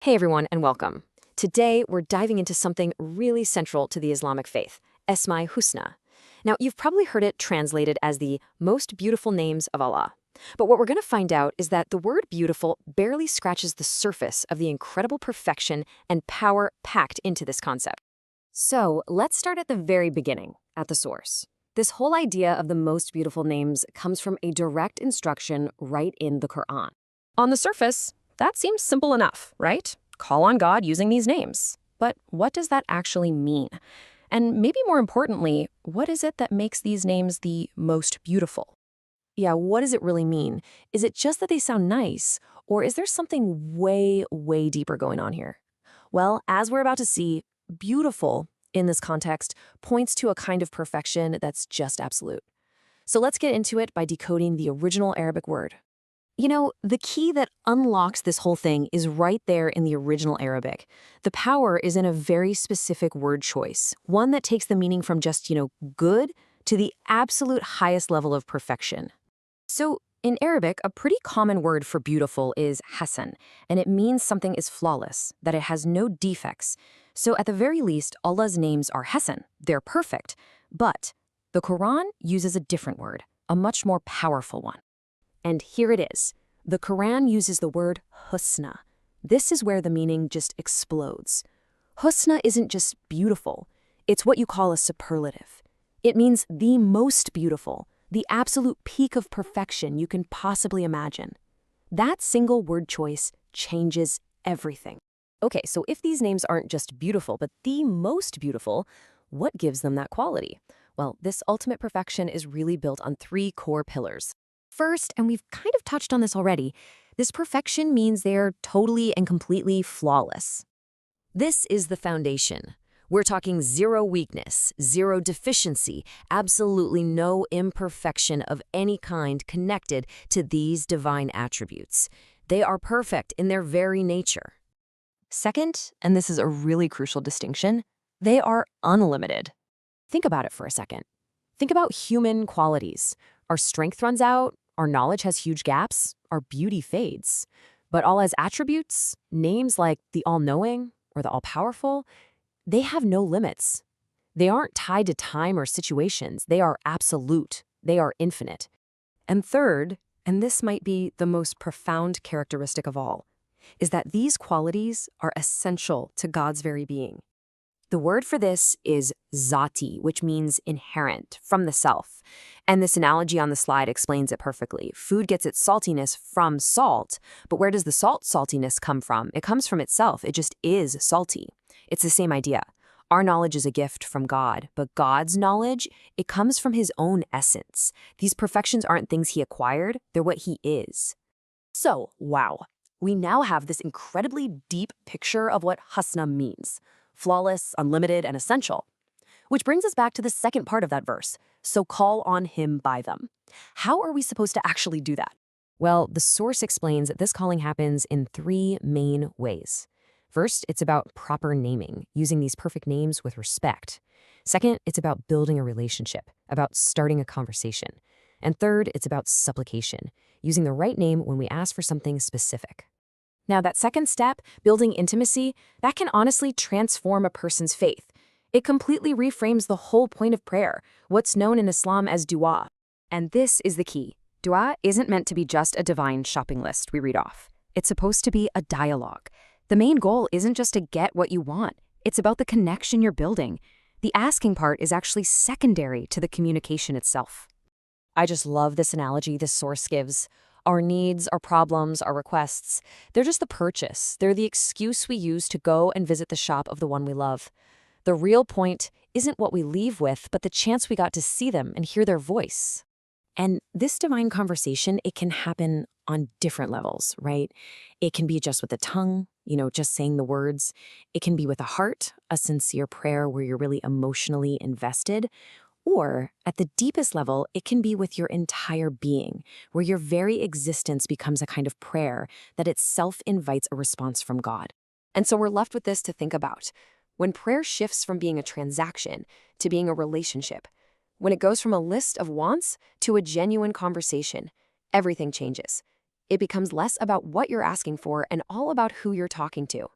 Hey everyone, and welcome. Today, we're diving into something really central to the Islamic faith, Esma Husna. Now, you've probably heard it translated as the most beautiful names of Allah. But what we're going to find out is that the word beautiful barely scratches the surface of the incredible perfection and power packed into this concept. So, let's start at the very beginning, at the source. This whole idea of the most beautiful names comes from a direct instruction right in the Quran. On the surface, that seems simple enough, right? Call on God using these names. But what does that actually mean? And maybe more importantly, what is it that makes these names the most beautiful? Yeah, what does it really mean? Is it just that they sound nice, or is there something way, way deeper going on here? Well, as we're about to see, beautiful in this context points to a kind of perfection that's just absolute. So let's get into it by decoding the original Arabic word. You know, the key that unlocks this whole thing is right there in the original Arabic. The power is in a very specific word choice, one that takes the meaning from just, good to the absolute highest level of perfection. So, in Arabic, a pretty common word for beautiful is hasan, and it means something is flawless, that it has no defects. So, at the very least, Allah's names are hasan, they're perfect. But the Quran uses a different word, a much more powerful one. And here it is. The Quran uses the word husna. This is where the meaning just explodes. Husna isn't just beautiful. It's what you call a superlative. It means the most beautiful, the absolute peak of perfection you can possibly imagine. That single word choice changes everything. Okay, so if these names aren't just beautiful, but the most beautiful, what gives them that quality? Well, this ultimate perfection is really built on three core pillars. First, and we've kind of touched on this already, this perfection means they're totally and completely flawless. This is the foundation. We're talking zero weakness, zero deficiency, absolutely no imperfection of any kind connected to these divine attributes. They are perfect in their very nature. Second, and this is a really crucial distinction, they are unlimited. Think about it for a second. Think about human qualities. Our strength runs out, our knowledge has huge gaps, our beauty fades. But Allah's attributes, names like the all-knowing or the all-powerful, they have no limits. They aren't tied to time or situations. They are absolute. They are infinite. And third, and this might be the most profound characteristic of all, is that these qualities are essential to God's very being. The word for this is zati, which means inherent, from the self. And this analogy on the slide explains it perfectly. Food gets its saltiness from salt, but where does the saltiness come from? It comes from itself. It just is salty. It's the same idea. Our knowledge is a gift from God, but God's knowledge, it comes from his own essence. These perfections aren't things he acquired, they're what he is. So, wow, we now have this incredibly deep picture of what husna means. Flawless, unlimited, and essential. Which brings us back to the second part of that verse, so call on him by them. How are we supposed to actually do that? Well, the source explains that this calling happens in three main ways. First, it's about proper naming, using these perfect names with respect. Second, it's about building a relationship, about starting a conversation. And third, it's about supplication, using the right name when we ask for something specific. Now, that second step, building intimacy, that can honestly transform a person's faith. It completely reframes the whole point of prayer, what's known in Islam as dua. And this is the key. Dua isn't meant to be just a divine shopping list we read off. It's supposed to be a dialogue. The main goal isn't just to get what you want. It's about the connection you're building. The asking part is actually secondary to the communication itself. I just love this analogy this source gives. Our needs, our problems, our requests, they're just the purchase. They're the excuse we use to go and visit the shop of the one we love. The real point isn't what we leave with, but the chance we got to see them and hear their voice. And this divine conversation, it can happen on different levels, right? It can be just with the tongue, just saying the words. It can be with a heart, a sincere prayer where you're really emotionally invested. Or, at the deepest level, it can be with your entire being, where your very existence becomes a kind of prayer that itself invites a response from God. And so we're left with this to think about. When prayer shifts from being a transaction to being a relationship, when it goes from a list of wants to a genuine conversation, everything changes. It becomes less about what you're asking for and all about who you're talking to.